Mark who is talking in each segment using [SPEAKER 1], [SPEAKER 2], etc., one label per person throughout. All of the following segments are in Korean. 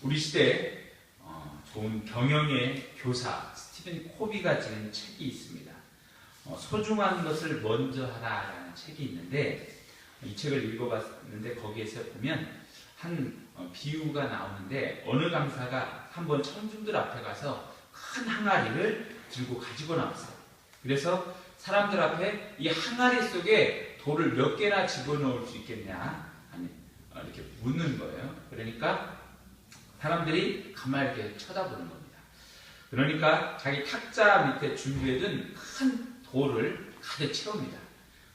[SPEAKER 1] 우리 시대 좋은 경영의 교사 스티븐 코비가 지은 책이 있습니다. 소중한 것을 먼저 하라라는 책이 있는데 이 책을 읽어봤는데 거기에서 보면 한 비유가 나오는데 어느 강사가 한번 청중들 앞에 가서 큰 항아리를 들고 가지고 나왔어요. 그래서 사람들 앞에 이 항아리 속에 돌을 몇 개나 집어넣을 수 있겠냐 이렇게 묻는 거예요. 그러니까 사람들이 가만히 이렇게 쳐다보는 겁니다. 그러니까 자기 탁자 밑에 준비해둔 큰 돌을 가득 채웁니다.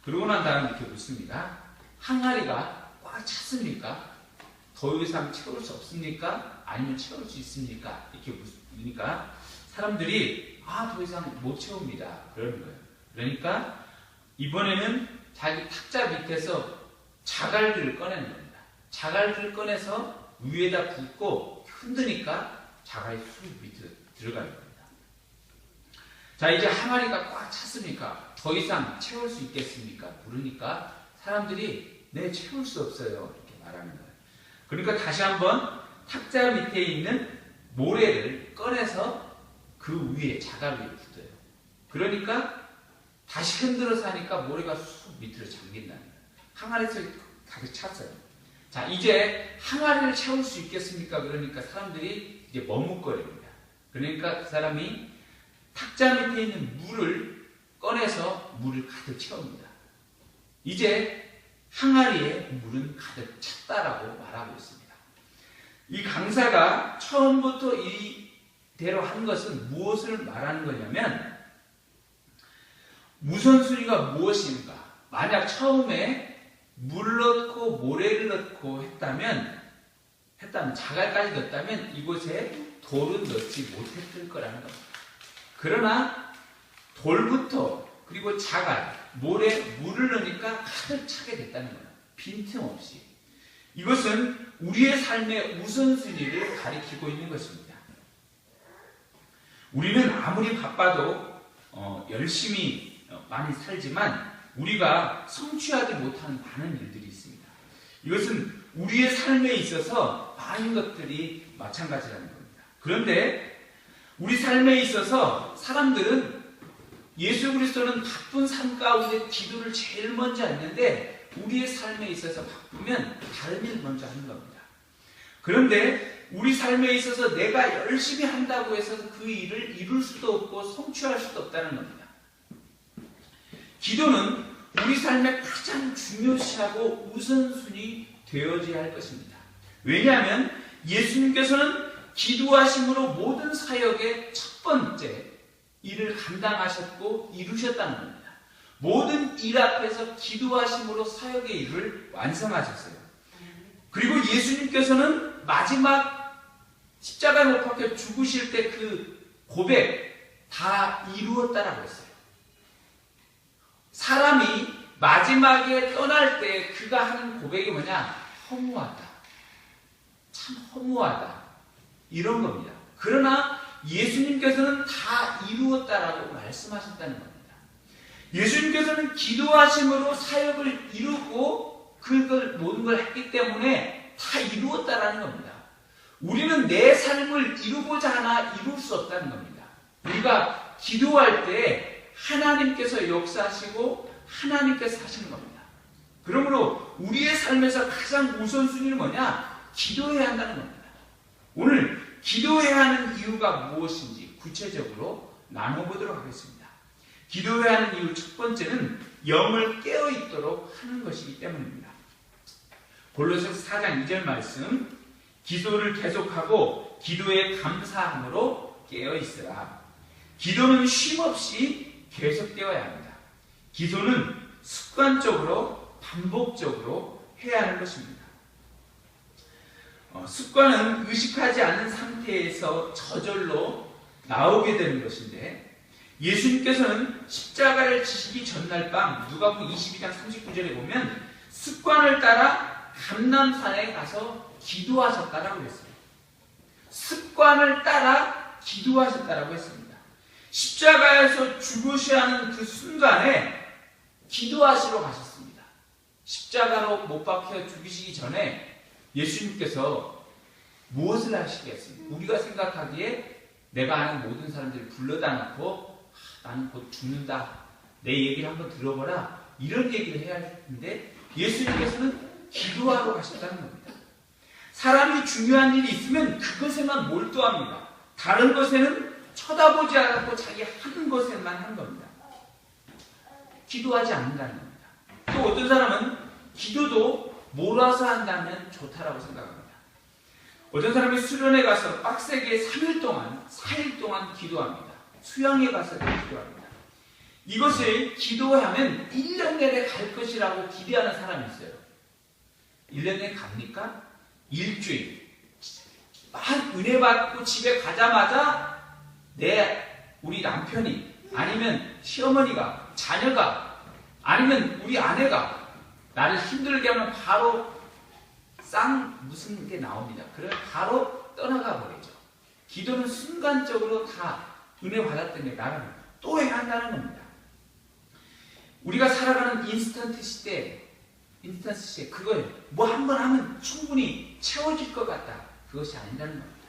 [SPEAKER 1] 그러고 난 다음 이렇게 묻습니다. 항아리가 꽉 찼습니까? 더 이상 채울 수 없습니까? 아니면 채울 수 있습니까? 이렇게 묻으니까 사람들이 더 이상 못 채웁니다. 그러는 거예요. 그러니까 이번에는 자기 탁자 밑에서 자갈들을 꺼내는 겁니다. 자갈들을 꺼내서 위에다 붓고 흔드니까 자갈이 쑥 밑으로 들어가는 겁니다. 자, 이제 항아리가 꽉 찼습니까? 더 이상 채울 수 있겠습니까? 물으니까 사람들이 네, 채울 수 없어요. 이렇게 말하는 거예요. 그러니까 다시 한번 탁자 밑에 있는 모래를 꺼내서 그 위에 자갈 위에 붓어요. 그러니까 다시 흔들어서 하니까 모래가 쑥 밑으로 잠긴다는 거예요. 항아리 속에 가득 찼어요. 자, 이제 항아리를 채울 수 있겠습니까? 그러니까 사람들이 이제 머뭇거립니다. 그러니까 그 사람이 탁자 밑에 있는 물을 꺼내서 물을 가득 채웁니다. 이제 항아리에 물은 가득 찼다라고 말하고 있습니다. 이 강사가 처음부터 이대로 한 것은 무엇을 말하는 거냐면 우선순위가 무엇인가? 만약 처음에 물 넣고 모래를 넣고 했다면 자갈까지 넣었다면 이곳에 돌은 넣지 못했을 거라는 겁니다. 그러나 돌부터 그리고 자갈, 모래, 물을 넣으니까 가득 차게 됐다는 거예요. 빈틈없이. 이것은 우리의 삶의 우선순위를 가리키고 있는 것입니다. 우리는 아무리 바빠도 열심히 많이 살지만 우리가 성취하지 못하는 많은 일들이 있습니다. 이것은 우리의 삶에 있어서 많은 것들이 마찬가지라는 겁니다. 그런데 우리 삶에 있어서 사람들은 예수 그리스도는 바쁜 삶 가운데 기도를 제일 먼저 했는데 우리의 삶에 있어서 바쁘면 다른 일 먼저 하는 겁니다. 그런데 우리 삶에 있어서 내가 열심히 한다고 해서 그 일을 이룰 수도 없고 성취할 수도 없다는 겁니다. 기도는 우리 삶에 가장 중요시하고 우선순위 되어져야 할 것입니다. 왜냐하면 예수님께서는 기도하심으로 모든 사역의 첫 번째 일을 감당하셨고 이루셨다는 겁니다. 모든 일 앞에서 기도하심으로 사역의 일을 완성하셨어요. 그리고 예수님께서는 마지막 십자가에 못 박혀 죽으실 때 그 고백 다 이루었다라고 했어요. 사람이 마지막에 떠날 때 그가 하는 고백이 뭐냐? 허무하다. 참 허무하다. 이런 겁니다. 그러나 예수님께서는 다 이루었다라고 말씀하셨다는 겁니다. 예수님께서는 기도하심으로 사역을 이루고 그걸 모든 걸 했기 때문에 다 이루었다라는 겁니다. 우리는 내 삶을 이루고자 하나 이룰 수 없다는 겁니다. 우리가 기도할 때 하나님께서 역사하시고 하나님께서 하시는 겁니다. 그러므로 우리의 삶에서 가장 우선순위는 뭐냐? 기도해야 한다는 겁니다. 오늘 기도해야 하는 이유가 무엇인지 구체적으로 나눠보도록 하겠습니다. 기도해야 하는 이유 첫 번째는 영을 깨어있도록 하는 것이기 때문입니다. 골로새서 4장 2절 말씀, 기도를 계속하고 기도에 감사함으로 깨어있으라. 기도는 쉼없이 계속되어야 합니다. 기도는 습관적으로 반복적으로 해야 하는 것입니다. 습관은 의식하지 않은 상태에서 저절로 나오게 되는 것인데 예수님께서는 십자가를 지시기 전날 밤 누가복음 22장 39절에 보면 습관을 따라 감람산에 가서 기도하셨다라고 했어요. 습관을 따라 기도하셨다라고 했습니다. 십자가에서 죽으셔야 하는 그 순간에 기도하시러 가셨습니다. 십자가로 못 박혀 죽이시기 전에 예수님께서 무엇을 하시겠습니까? 우리가 생각하기에 내가 아는 모든 사람들을 불러다 놓고 나는 곧 죽는다. 내 얘기를 한번 들어보라. 이런 얘기를 해야 할 텐데 예수님께서는 기도하러 가셨다는 겁니다. 사람이 중요한 일이 있으면 그것에만 몰두합니다. 다른 것에는 쳐다보지 않고 자기 하는 것에만 하는 겁니다. 기도하지 않는다는 겁니다. 또 어떤 사람은 기도도 몰아서 한다면 좋다라고 생각합니다. 어떤 사람이 수련회 가서 빡세게 3일 동안, 4일 동안 기도합니다. 수양에 가서 기도합니다. 이것을 기도하면 1년 내내 갈 것이라고 기대하는 사람이 있어요. 1년 내내 갑니까? 일주일. 막 은혜 받고 집에 가자마자 우리 남편이 아니면 시어머니가 자녀가 아니면 우리 아내가 나를 힘들게 하면 바로 무슨 게 나옵니다. 그래 바로 떠나가 버리죠. 기도는 순간적으로 다 은혜 받았던 게 나가는 또 해야 한다는 겁니다. 우리가 살아가는 인스턴트 시대 그거예요. 뭐 한 번 하면 충분히 채워질 것 같다. 그것이 아니라는 겁니다.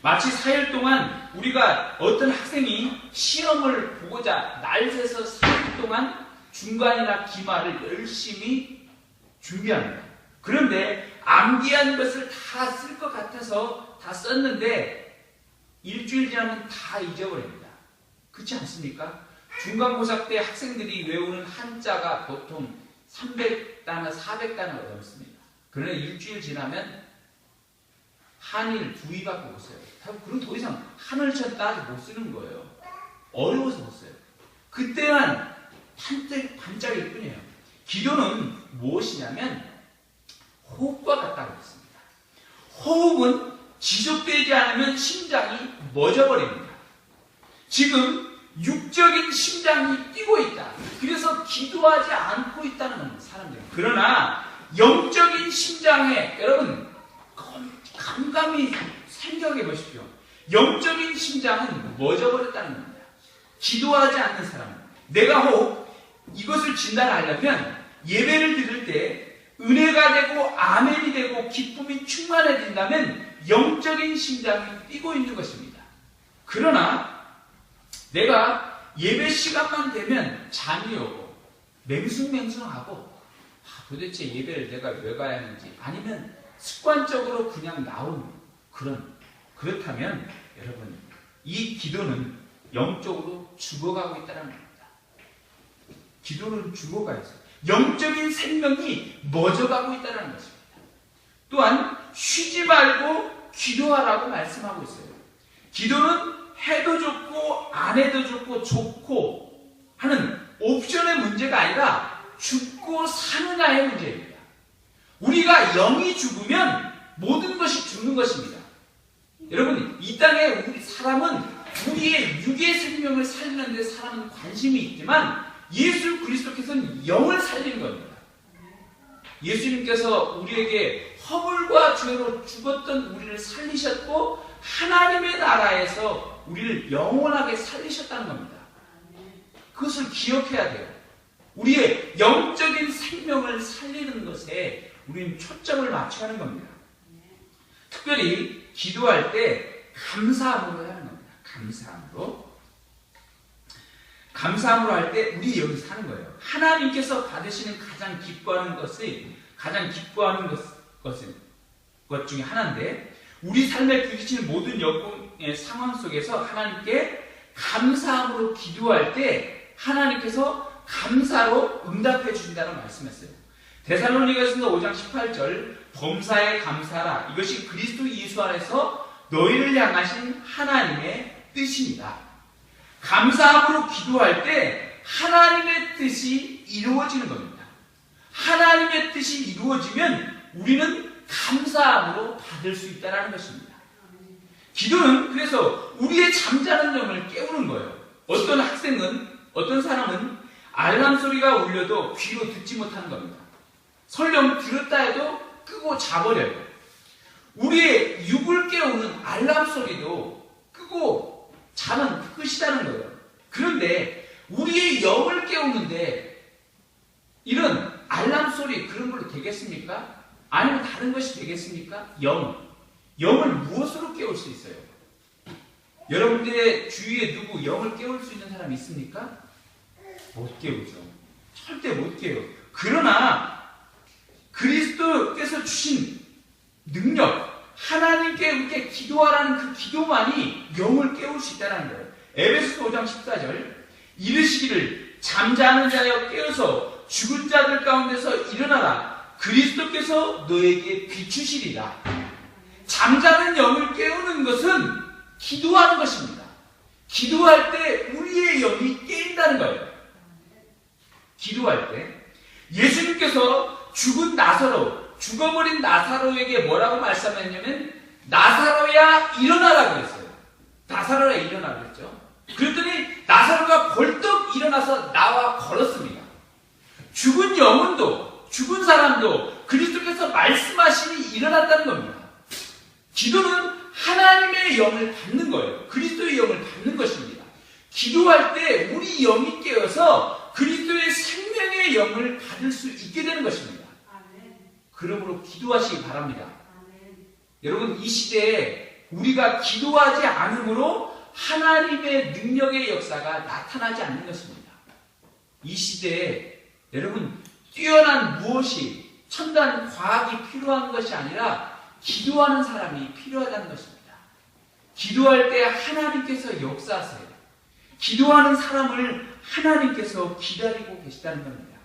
[SPEAKER 1] 마치 4일 동안 우리가 어떤 학생이 시험을 보고자 날 새서 4일 동안 중간이나 기말을 열심히 준비합니다. 그런데 암기한 것을 다 쓸 것 같아서 다 썼는데 일주일 지나면 다 잊어버립니다. 그렇지 않습니까? 중간고사 때 학생들이 외우는 한자가 보통 300단어, 400단어가 넘습니다. 그러나 일주일 지나면 한일 2위밖에 못 써요. 그럼 더 이상 하늘천 따지 못 쓰는 거예요. 어려워서 못 써요. 그때만 반짝일 뿐이에요. 기도는 무엇이냐면 호흡과 같다고 했습니다. 호흡은 지속되지 않으면 심장이 멎어버립니다. 지금 육적인 심장이 뛰고 있다. 그래서 기도하지 않고 있다는 겁니다. 사람들은. 그러나 영적인 심장에 여러분 감감이 생각해 보십시오. 영적인 심장은 멎어버렸다는 겁니다. 기도하지 않는 사람은. 내가 혹 이것을 진단하려면 예배를 드릴 때 은혜가 되고 아멘이 되고 기쁨이 충만해진다면 영적인 심장이 뛰고 있는 것입니다. 그러나 내가 예배 시간만 되면 잠이 오고 맹숭맹숭하고 도대체 예배를 내가 왜 가야 하는지 아니면 습관적으로 그냥 나오는 그렇다면 여러분 이 기도는 영적으로 죽어가고 있다는 겁니다. 기도는 죽어가 있어요. 영적인 생명이 멎어가고 있다는 것입니다. 또한 쉬지 말고 기도하라고 말씀하고 있어요. 기도는 해도 좋고 안 해도 좋고 하는 옵션의 문제가 아니라 죽고 사느냐의 문제입니다. 우리가 영이 죽으면 모든 것이 죽는 것입니다. 여러분 이 땅에 우리 사람은 우리의 육의 생명을 살리는 데 사람은 관심이 있지만 예수 그리스도께서는 영을 살리는 겁니다. 예수님께서 우리에게 허물과 죄로 죽었던 우리를 살리셨고 하나님의 나라에서 우리를 영원하게 살리셨다는 겁니다. 그것을 기억해야 돼요. 우리의 영적인 생명을 살리는 것에 우리는 초점을 맞춰야 하는 겁니다. 특별히 기도할 때 감사함으로 하는 겁니다. 감사함으로 할 때 우리 여기서 하는 거예요. 하나님께서 받으시는 가장 기뻐하는 것 중에 하나인데 우리 삶에 부딪히는 모든 역경의 상황 속에서 하나님께 감사함으로 기도할 때 하나님께서 감사로 응답해 주신다는 말씀했어요. 데살로니가서 5장 18절 범사에 감사하라. 이것이 그리스도 예수 안에서 너희를 향하신 하나님의 뜻입니다. 감사함으로 기도할 때 하나님의 뜻이 이루어지는 겁니다. 하나님의 뜻이 이루어지면 우리는 감사함으로 받을 수 있다는 것입니다. 기도는 그래서 우리의 잠자는 영을 깨우는 거예요. 어떤 사람은 알람 소리가 울려도 귀로 듣지 못하는 겁니다. 설령 들었다 해도 끄고 자버려요. 우리의 육을 깨우는 알람 소리도 끄고 자는 끝이라는 거예요. 그런데 우리의 영을 깨우는데 이런 알람 소리 그런 걸로 되겠습니까? 아니면 다른 것이 되겠습니까? 영을 무엇으로 깨울 수 있어요? 여러분들의 주위에 누구 영을 깨울 수 있는 사람이 있습니까? 못 깨우죠. 절대 못 깨요. 그러나 그리스도께서 주신 능력, 하나님께 이렇게 기도하라는 그 기도만이 영을 깨울 수 있다는 거예요. 에베소서 5장 14절 이르시기를 잠자는 자여 깨어서 죽은 자들 가운데서 일어나라. 그리스도께서 너에게 비추시리라. 잠자는 영을 깨우는 것은 기도하는 것입니다. 기도할 때 우리의 영이 깨인다는 거예요. 기도할 때 예수님께서 죽어버린 나사로에게 뭐라고 말씀했냐면 나사로야 일어나라 그랬어요. 나사로야 일어나라 그랬죠. 그랬더니 나사로가 벌떡 일어나서 나와 걸었습니다. 죽은 영혼도 죽은 사람도 그리스도께서 말씀하시니 일어났다는 겁니다. 기도는 하나님의 영을 받는 거예요. 그리스도의 영을 받는 것입니다. 기도할 때 우리 영이 깨어서 그리스도의 생명의 영을 받을 수 있게 되는 것입니다. 그러므로 기도하시기 바랍니다. 여러분 이 시대에 우리가 기도하지 않으므로 하나님의 능력의 역사가 나타나지 않는 것입니다. 이 시대에 여러분 뛰어난 무엇이 첨단 과학이 필요한 것이 아니라 기도하는 사람이 필요하다는 것입니다. 기도할 때 하나님께서 역사하세요. 기도하는 사람을 하나님께서 기다리고 계시다는 겁니다.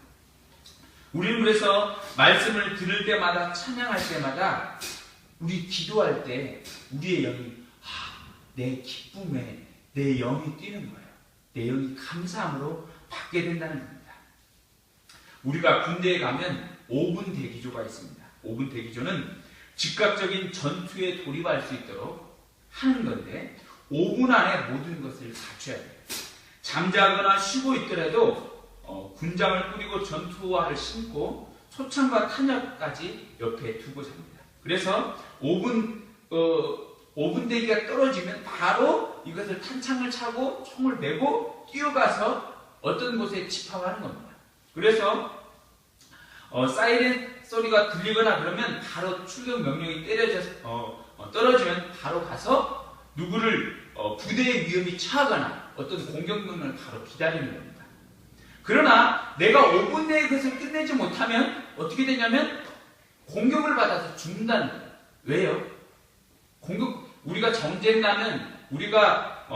[SPEAKER 1] 우리는 그래서 말씀을 들을 때마다 찬양할 때마다 우리 기도할 때 우리의 영이 내 기쁨에 내 영이 뛰는 거예요. 내 영이 감사함으로 받게 된다는 겁니다. 우리가 군대에 가면 5분 대기조가 있습니다. 5분 대기조는 즉각적인 전투에 돌입할 수 있도록 하는 건데 5분 안에 모든 것을 갖춰야 돼요. 잠자거나 쉬고 있더라도 군장을 뿌리고 전투화를 신고 소창과 탄약까지 옆에 두고 잡니다. 그래서 5분 대기가 떨어지면 바로 이것을 탄창을 차고 총을 메고 뛰어가서 어떤 곳에 집합하는 겁니다. 그래서 사이렌 소리가 들리거나 그러면 바로 출격 명령이 떨어지면 바로 가서 누구를 부대의 위험이 처하거나 어떤 공격 명령을 바로 기다리는 겁니다. 그러나 내가 5분 내에 그것을 끝내지 못하면 어떻게 되냐면 공격을 받아서 죽는다는 거예요. 왜요? 우리가 전쟁 나면 우리가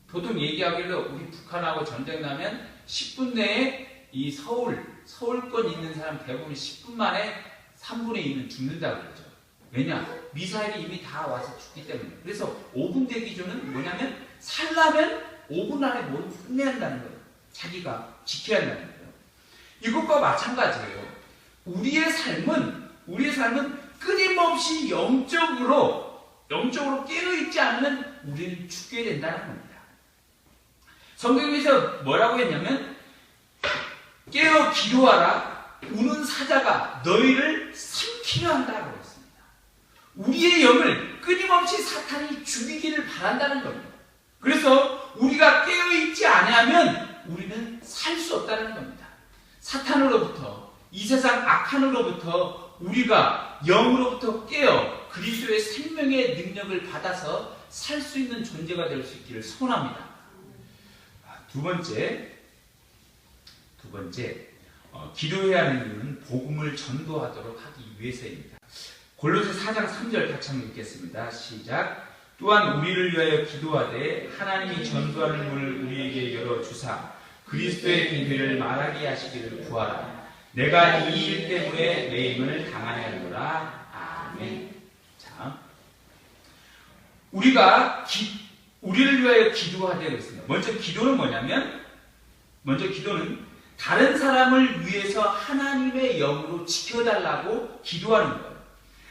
[SPEAKER 1] 보통 얘기하기로 우리 북한하고 전쟁 나면 10분 내에 이 서울권 있는 사람 대부분 10분 만에 3분의 2는 죽는다고 그러죠. 왜냐? 미사일이 이미 다 와서 죽기 때문에. 그래서 5분 대기조는 뭐냐면 살려면 5분 안에 뭘 끝내야 한다는 거예요. 자기가 지켜야 한다는 거예요. 이것과 마찬가지예요. 우리의 삶은 끊임없이 영적으로 깨어있지 않으면 우리는 죽게 된다는 겁니다. 성경에서 뭐라고 했냐면 깨어 기도하라 우는 사자가 너희를 삼키려 한다고 했습니다. 우리의 영을 끊임없이 사탄이 죽이기를 바란다는 겁니다. 그래서 우리가 깨어있지 않으면 우리는 살 수 없다는 겁니다. 사탄으로부터 이 세상 악한으로부터 우리가 영으로부터 깨어 그리스도의 생명의 능력을 받아서 살 수 있는 존재가 될 수 있기를 소원합니다. 두 번째, 기도해야 하는 이유는 복음을 전도하도록 하기 위해서입니다. 골로새 4장 3절 같이 한번 읽겠습니다. 시작. 또한 우리를 위하여 기도하되 하나님이 전도하는 문을 우리에게 열어주사 그리스도의 비밀을 말하게 하시기를 구하라. 내가 이 일 때문에 내 힘을 당하게 하노라. 아멘. 자, 우리를 위하여 기도하되 그랬습니다. 먼저 기도는 뭐냐면 다른 사람을 위해서 하나님의 영으로 지켜달라고 기도하는 거예요.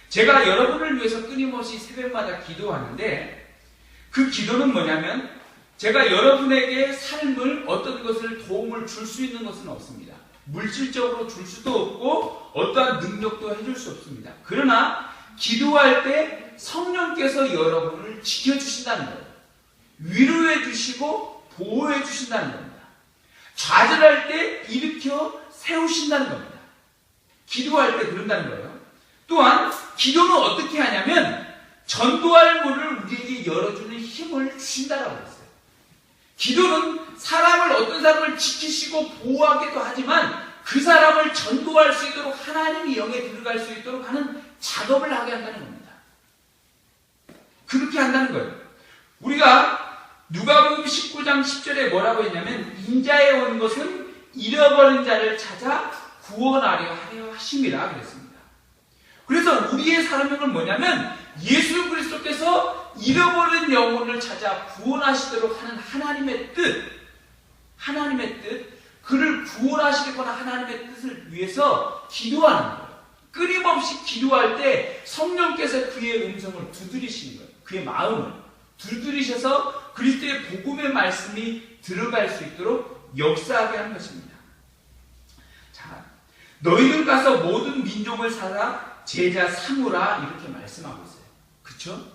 [SPEAKER 1] 제가 여러분을 위해서 끊임없이 새벽마다 기도하는데 그 기도는 뭐냐면 제가 여러분에게 삶을 어떤 것을 도움을 줄 수 있는 것은 없습니다. 물질적으로 줄 수도 없고 어떠한 능력도 해줄 수 없습니다. 그러나 기도할 때 성령께서 여러분을 지켜주신다는 거예요. 위로해 주시고 보호해 주신다는 겁니다. 좌절할 때 일으켜 세우신다는 겁니다. 기도할 때 그런다는 거예요. 또한 기도는 어떻게 하냐면 전도할 문을 우리에게 열어주는 힘을 주신다라고 했어요. 기도는 어떤 사람을 지키시고 보호하기도 하지만 그 사람을 전도할 수 있도록 하나님의 영에 들어갈 수 있도록 하는 작업을 하게 한다는 겁니다. 그렇게 한다는 거예요. 우리가 누가복음 19장 10절에 뭐라고 했냐면 인자에 온 것은 잃어버린 자를 찾아 구원하려 하심이라 그랬습니다. 그래서 우리의 사명은 뭐냐면 예수 그리스도께서 잃어버린 영혼을 찾아 구원하시도록 하는 하나님의 뜻, 그를 구원하시려거나 하나님의 뜻을 위해서 기도하는 거예요. 끊임없이 기도할 때 성령께서 그의 음성을 두드리시는 거예요. 그의 마음을 두드리셔서 그리스도의 복음의 말씀이 들어갈 수 있도록 역사하게 하는 것입니다. 자, 너희는 가서 모든 민족을 살아 제자 삼으라 이렇게 말씀하고 있어요. 그렇죠?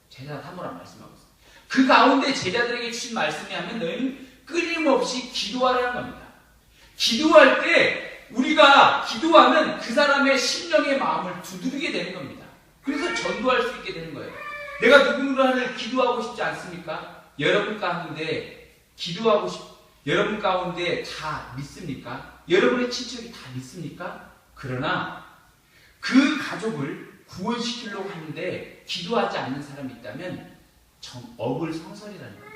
[SPEAKER 1] 제자 삼으라 말씀하고 있어요. 그 가운데 제자들에게 주신 말씀이 하면 너희는 끊임없이 기도하라는 겁니다. 기도할 때 우리가 기도하면 그 사람의 심령의 마음을 두드리게 되는 겁니다. 그래서 전도할 수 있게 되는 거예요. 내가 누군가를 기도하고 싶지 않습니까? 여러분 가운데 여러분 가운데 다 믿습니까? 여러분의 친척이 다 믿습니까? 그러나 그 가족을 구원시키려고 하는데 기도하지 않는 사람이 있다면 어불성설이라는 겁니다.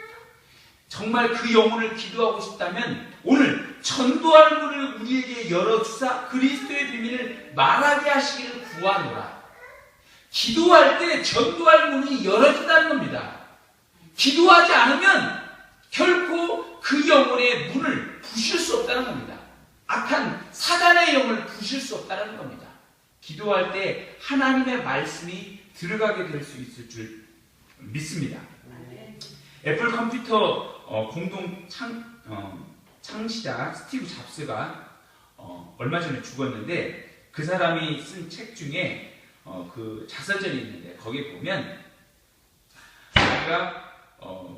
[SPEAKER 1] 정말 그 영혼을 기도하고 싶다면 오늘 전도할 문을 우리에게 열어주사 그리스도의 비밀을 말하게 하시기를 구하노라. 기도할 때 전도할 문이 열어진다는 겁니다. 기도하지 않으면 결코 그 영혼의 문을 부실 수 없다는 겁니다. 악한 사단의 영을 부실 수 없다는 겁니다. 기도할 때 하나님의 말씀이 들어가게 될 수 있을 줄 믿습니다. 애플 컴퓨터 공동 창시자 스티브 잡스가 얼마 전에 죽었는데 그 사람이 쓴 책 중에 그 자서전이 있는데 거기에 보면 자기가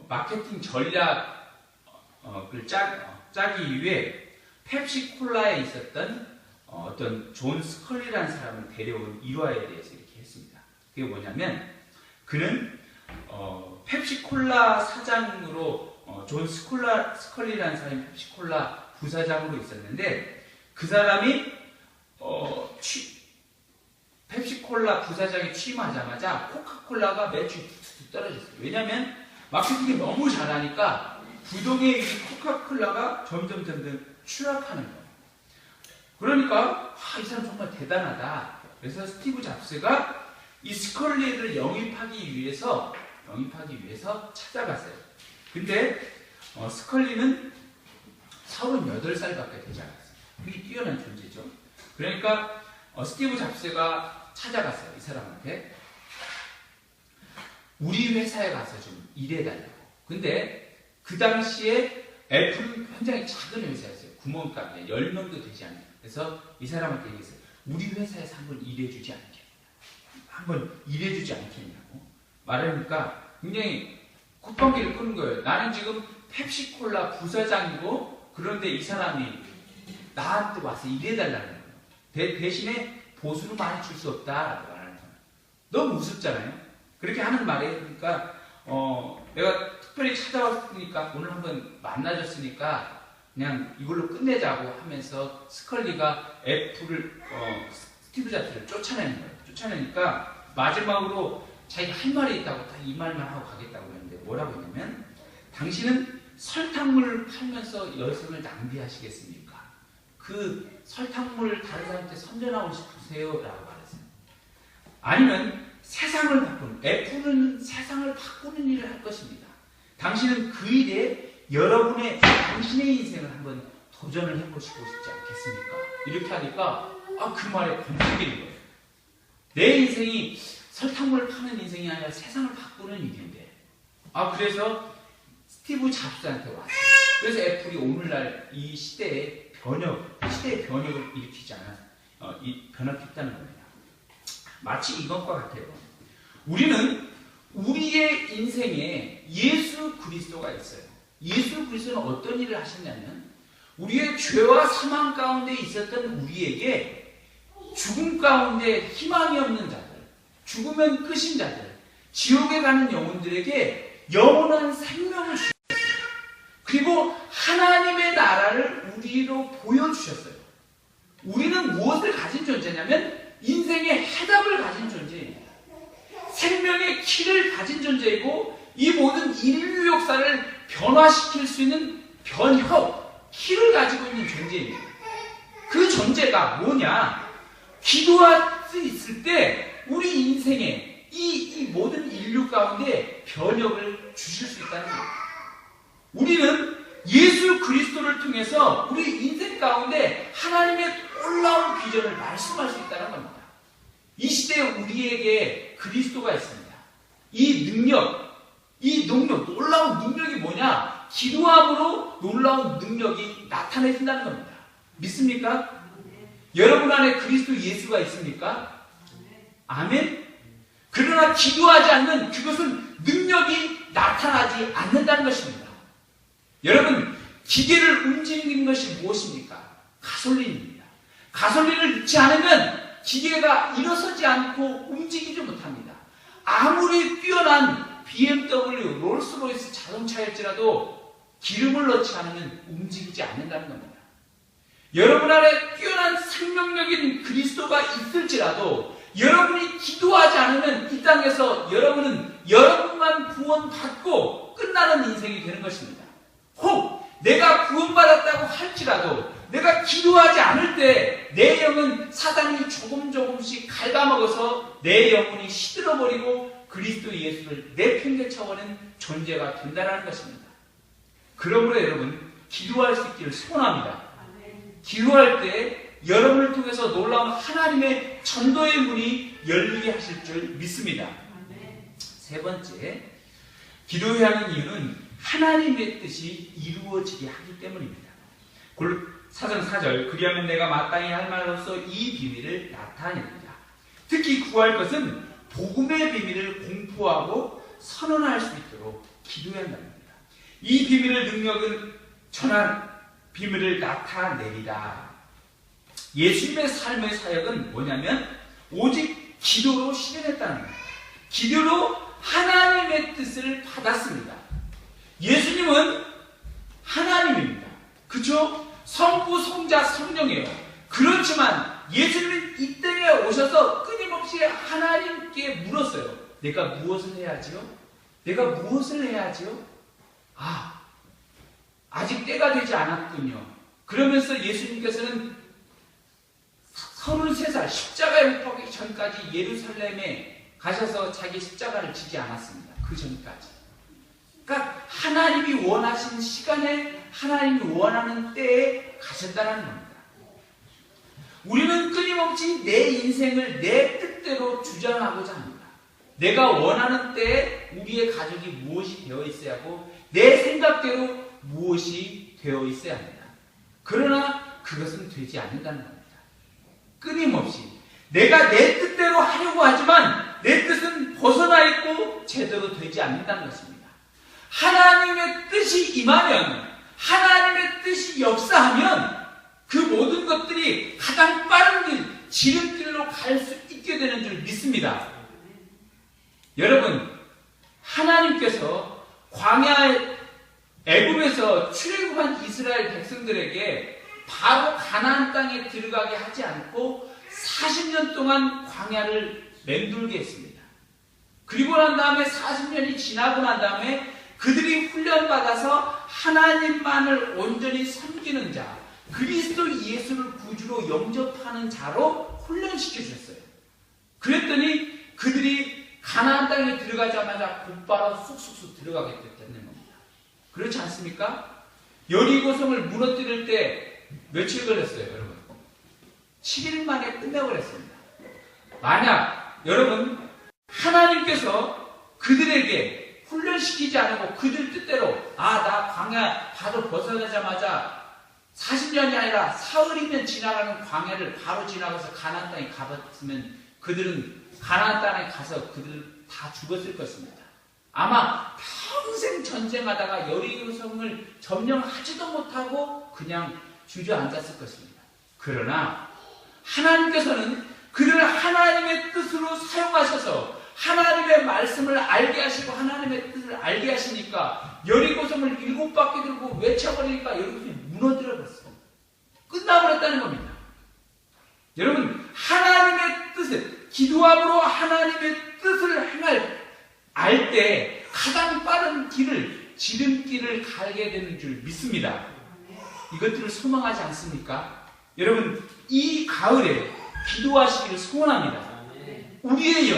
[SPEAKER 1] 마케팅 전략을 짜기 위해 펩시콜라에 있었던 어떤 존 스컬리라는 사람을 데려온 일화에 대해서 이렇게 했습니다. 그게 뭐냐면 그는 펩시콜라 사장으로 존 스컬리라는 사람이 펩시콜라 부사장으로 있었는데 그 사람이 펩시콜라 부사장에 취임하자마자 코카콜라가 매출이 툭툭 떨어졌어요. 왜냐하면 마케팅이 너무 잘하니까 부동의 코카콜라가 점점 추락하는 거예요. 그러니까 이 사람 정말 대단하다. 그래서 스티브 잡스가 이 스컬리를 영입하기 위해서 찾아갔어요. 근데 스컬리는 38살밖에 되지 않았어요. 되게 뛰어난 존재죠. 그러니까 스티브 잡스가 찾아갔어요. 이 사람한테 우리 회사에 가서 좀 일해달라고. 근데 그 당시에 애플은 굉장히 작은 회사였어요. 구멍가게 10명도 되지 않아요. 그래서 이 사람한테 얘기했어요. 우리 회사에서 한번 일해주지 않겠냐고 말하니까 굉장히 콧방귀를 끄는 거예요. 나는 지금 펩시콜라 부사장이고 그런데 이 사람이 나한테 와서 일해달라는 거예요. 대신에 보수는 많이 줄 수 없다라고 말하는 거예요. 너무 우습잖아요. 그렇게 하는 말이에요. 그러니까 내가 특별히 찾아왔으니까 오늘 한번 만나줬으니까 그냥 이걸로 끝내자고 하면서 스컬리가 애플을 스티브 잡스를 쫓아내는 거예요. 쫓아내니까 마지막으로 자기가 할 말이 있다고 딱 이 말만 하고 가겠다고 했는데 뭐라고 했냐면 당신은 설탕물을 팔면서 여성을 낭비하시겠습니까? 그 설탕물을 다른 사람한테 선전하고 싶으세요? 라고 말했어요. 아니면 세상을 바꾸는, 애플은 세상을 바꾸는 일을 할 것입니다. 당신은 그 일에 당신의 인생을 한번 도전을 해보시고 싶지 않겠습니까? 이렇게 하니까 그 말에 공격이 거예요. 내 인생이 설탕물을 파는 인생이 아니라 세상을 바꾸는 일인데 그래서 스티브 잡스한테 왔어요. 그래서 애플이 오늘날 이 시대의 변혁을 일으키지 변혁했다는 겁니다. 마치 이것과 같아요. 우리는 우리의 인생에 예수 그리스도가 있어요. 예수 그리스도는 어떤 일을 하셨냐면 우리의 죄와 사망 가운데 있었던 우리에게 죽음까지 가운데 희망이 없는 자들, 죽으면 끝인 자들, 지옥에 가는 영혼들에게 영원한 생명을 주셨어요. 그리고 하나님의 나라를 우리로 보여주셨어요. 우리는 무엇을 가진 존재냐면 인생의 해답을 가진 존재입니다. 생명의 키를 가진 존재이고 이 모든 인류 역사를 변화시킬 수 있는 변혁, 키를 가지고 있는 존재입니다. 그 존재가 뭐냐? 기도할 수 있을 때 우리 인생에 이 모든 인류 가운데 변혁을 주실 수 있다는 겁니다. 우리는 예수 그리스도를 통해서 우리 인생 가운데 하나님의 놀라운 비전을 말씀할 수 있다는 겁니다. 이 시대에 우리에게 그리스도가 있습니다. 이 능력, 놀라운 능력이 뭐냐? 기도함으로 놀라운 능력이 나타내진다는 겁니다. 믿습니까? 여러분 안에 그리스도 예수가 있습니까? 아멘? 그러나 기도하지 않는 그것은 능력이 나타나지 않는다는 것입니다. 여러분, 기계를 움직이는 것이 무엇입니까? 가솔린입니다. 가솔린을 넣지 않으면 기계가 일어서지 않고 움직이지 못합니다. 아무리 뛰어난 BMW, 롤스로이스 자동차일지라도 기름을 넣지 않으면 움직이지 않는다는 겁니다. 여러분 안에 뛰어난 생명력인 그리스도가 있을지라도 여러분이 기도하지 않으면 이 땅에서 여러분만 구원받고 끝나는 인생이 되는 것입니다. 혹 내가 구원받았다고 할지라도 내가 기도하지 않을 때 내 영은 사단이 조금씩 갉아먹어서 내 영혼이 시들어버리고 그리스도 예수를 내팽개쳐버리는 존재가 된다는 것입니다. 그러므로 여러분, 기도할 수 있기를 소원합니다. 기도할 때 여러분을 통해서 놀라운 하나님의 전도의 문이 열리게 하실 줄 믿습니다. 세 번째, 기도해야 하는 이유는 하나님의 뜻이 이루어지게 하기 때문입니다. 사장 4절, 그리하면 내가 마땅히 할 말로써 이 비밀을 나타냅니다. 특히 구할 것은 복음의 비밀을 공포하고 선언할 수 있도록 기도해야 한답니다. 이 비밀을 능력은 전한 비밀을 나타내리라. 예수님의 삶의 사역은 뭐냐면 오직 기도로 실현했다는 겁니다. 기도로 하나님의 뜻을 받았습니다. 예수님은 하나님입니다. 그렇죠? 성부, 성자, 성령이에요. 그렇지만 예수님은 이 땅에 오셔서 끊임없이 하나님께 물었어요. 내가 무엇을 해야지요? 내가 무엇을 해야지요? 아직 때가 되지 않았군요. 그러면서 예수님께서는 33살 십자가에 못 박히기 전까지 예루살렘에 가셔서 자기 십자가를 지지 않았습니다. 그 전까지. 그러니까 하나님이 원하신 시간에 하나님이 원하는 때에 가셨다는 겁니다. 우리는 끊임없이 내 인생을 내 뜻대로 주장하고자 합니다. 내가 원하는 때에 우리의 가족이 무엇이 되어 있어야 하고 내 생각대로 무엇이 되어 있어야 합니다. 그러나 그것은 되지 않는다는 겁니다. 끊임없이 내가 내 뜻대로 하려고 하지만 내 뜻은 벗어나 있고 제대로 되지 않는다는 것입니다. 하나님의 뜻이 임하면, 하나님의 뜻이 역사하면 그 모든 것들이 가장 빠른 길, 지름길로 갈 수 있게 되는 줄 믿습니다. 여러분, 하나님께서 광야 애굽에서 출애굽한 이스라엘 백성들에게 바로 가나안 땅에 들어가게 하지 않고 40년 동안 광야를 맴돌게 했습니다. 그리고 난 다음에 40년이 지나고 난 다음에 그들이 훈련받아서 하나님만을 온전히 섬기는 자, 그리스도 예수를 구주로 영접하는 자로 훈련시켜 주셨어요. 그랬더니 그들이 가나안 땅에 들어가자마자 곧바로 쑥쑥쑥 들어가게 됐다는 겁니다. 그렇지 않습니까? 여리고성을 무너뜨릴 때 며칠 걸렸어요, 여러분? 7일 만에 끝내버렸습니다. 만약 여러분 하나님께서 그들에게 훈련시키지 않고 그들 뜻대로 나 광야 바로 벗어나자마자 40년이 아니라 사흘이면 지나가는 광야를 바로 지나가서 가나안 땅에 가봤으면 그들은 가나안 땅에 가서 그들 다 죽었을 것입니다. 아마 평생 전쟁하다가 여리고성을 점령하지도 못하고 그냥 주저앉았을 것입니다. 그러나 하나님께서는 그들을 하나님의 뜻으로 사용하셔서 하나님의 말씀을 알게 하시고 하나님의 뜻을 알게 하시니까 여리고성을 7바퀴 들고 외쳐버리니까 여리고성이 무너뜨려버렸어요. 끝나버렸다는 겁니다. 여러분, 하나님의 뜻을, 기도함으로 하나님의 뜻을 행할 알 때 가장 빠른 길을, 지름길을 가게 되는 줄 믿습니다. 이것들을 소망하지 않습니까? 여러분, 이 가을에 기도하시기를 소원합니다. 우리의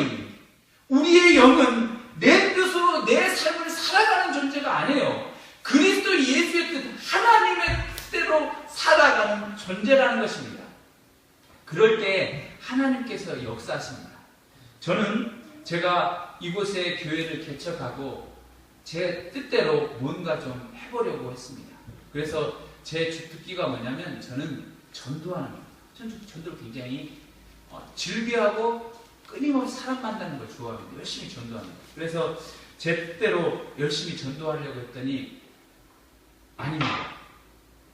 [SPEAKER 1] 영은 내 뜻으로 내 삶을 살아가는 존재가 아니에요. 그리스도 예수의 뜻, 하나님의 뜻대로 살아가는 존재라는 것입니다. 그럴 때 하나님께서 역사하십니다. 저는 제가 이곳에 교회를 개척하고 제 뜻대로 뭔가 좀 해보려고 했습니다. 그래서 제 주특기가 뭐냐면 저는 전도하는 거예요. 전도를 굉장히 즐겨하고 끊임없이 사람 만나는 걸 좋아합니다. 열심히 전도합니다. 그래서 제 뜻대로 열심히 전도하려고 했더니 아닙니다.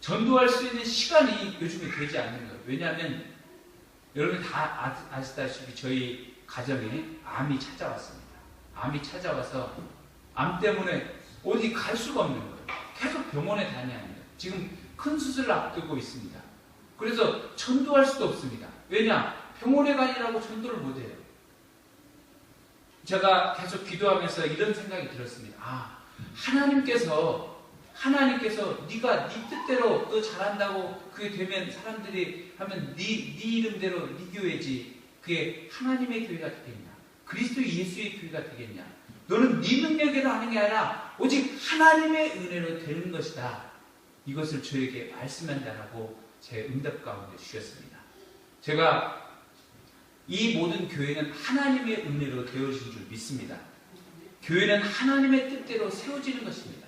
[SPEAKER 1] 전도할 수 있는 시간이 요즘에 되지 않는 거예요. 왜냐하면 여러분 다 아시다시피 저희 가정에 암이 찾아왔습니다. 암이 찾아와서 암 때문에 어디 갈 수가 없는 거예요. 계속 병원에 다녀야 합니다. 지금 큰 수술을 앞두고 있습니다. 그래서 전도할 수도 없습니다. 왜냐? 병원에 가니라고 전도를 못해요. 제가 계속 기도하면서 이런 생각이 들었습니다. 하나님께서 네가 네 뜻대로 너 잘한다고 그게 되면 사람들이 하면 네 이름대로 네 교회지 그게 하나님의 교회가 되겠냐? 그리스도 예수의 교회가 되겠냐? 너는 네 능력으로 하는 게 아니라 오직 하나님의 은혜로 되는 것이다. 이것을 저에게 말씀한다라고 제 응답 가운데 주셨습니다. 제가 이 모든 교회는 하나님의 은혜로 되어진 줄 믿습니다. 교회는 하나님의 뜻대로 세워지는 것입니다.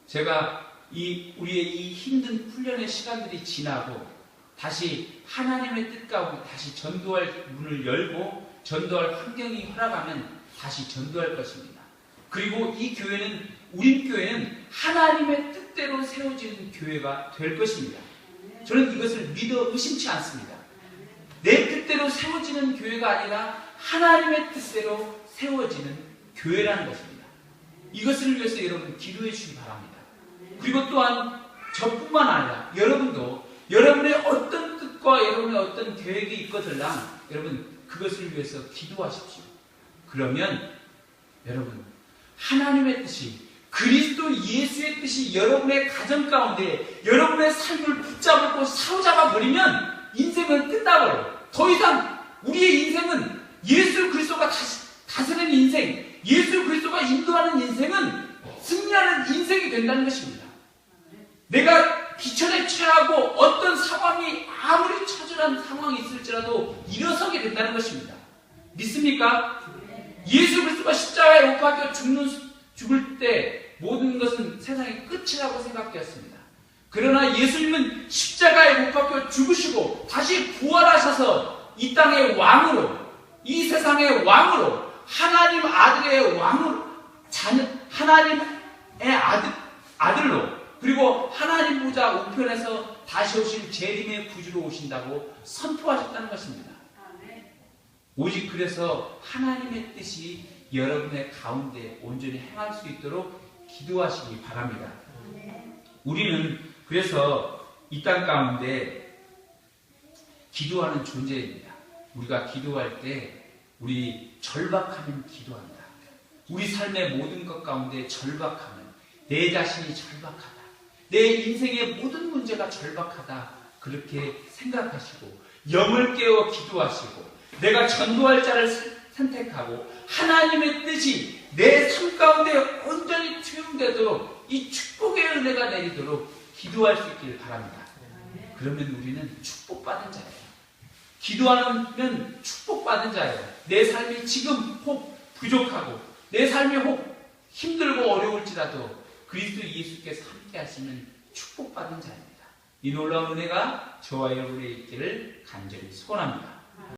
[SPEAKER 1] 제가 우리의 이 힘든 훈련의 시간들이 지나고 다시 하나님의 뜻 가운데 다시 전도할 문을 열고 전도할 환경이 허락하면 다시 전도할 것입니다. 그리고 이 교회는 우리 교회는 하나님의 뜻대로 세워지는 교회가 될 것입니다. 저는 이것을 믿어 의심치 않습니다. 내 뜻대로 세워지는 교회가 아니라 하나님의 뜻대로 세워지는 교회라는 것입니다. 이것을 위해서 여러분 기도해 주시기 바랍니다. 그리고 또한 저뿐만 아니라 여러분도 여러분의 어떤 뜻과 여러분의 어떤 계획이 있거들랑 여러분 그것을 위해서 기도하십시오. 그러면 여러분 하나님의 뜻이 그리스도 예수의 뜻이 여러분의 가정 가운데 여러분의 삶을 붙잡고 사로잡아 버리면 인생은 끝나버려요. 더 이상 우리의 인생은 예수 그리스도가 다스리는 인생, 예수 그리스도가 인도하는 인생은 승리하는 인생이 된다는 것입니다. 내가 기천에 취하고 어떤 상황이 아무리 처절한 상황이 있을지라도 일어서게 된다는 것입니다. 믿습니까? 예수 그리스도가 십자가에 못 박혀 죽을 때 모든 것은 세상의 끝이라고 생각되었습니다. 그러나 예수님은 십자가에 못 박혀 죽으시고 다시 부활하셔서 이 땅의 왕으로, 이 세상의 왕으로, 하나님 아들의 왕으로, 하나님의 아들로, 그리고 하나님 보좌 우편에서 다시 오신 재림의 구주로 오신다고 선포하셨다는 것입니다. 오직 그래서 하나님의 뜻이 여러분의 가운데 온전히 행할 수 있도록 기도하시기 바랍니다. 우리는 그래서 이 땅 가운데 기도하는 존재입니다. 우리가 기도할 때 우리 절박하면 기도한다. 우리 삶의 모든 것 가운데 절박하면 내 자신이 절박하다. 내 인생의 모든 문제가 절박하다. 그렇게 생각하시고 영을 깨워 기도하시고 내가 전도할 자를 선택하고 하나님의 뜻이 내 삶 가운데 온전히 투영되도록 이 축복의 은혜가 내리도록 기도할 수 있기를 바랍니다. 그러면 우리는 축복받은 자예요. 기도하면 축복받은 자예요. 내 삶이 지금 혹 부족하고 내 삶이 혹 힘들고 어려울지라도 그리스도 예수께서 함께 하시는 축복받은 자입니다. 이 놀라운 은혜가 저와 여러분의 있기를 간절히 소원합니다.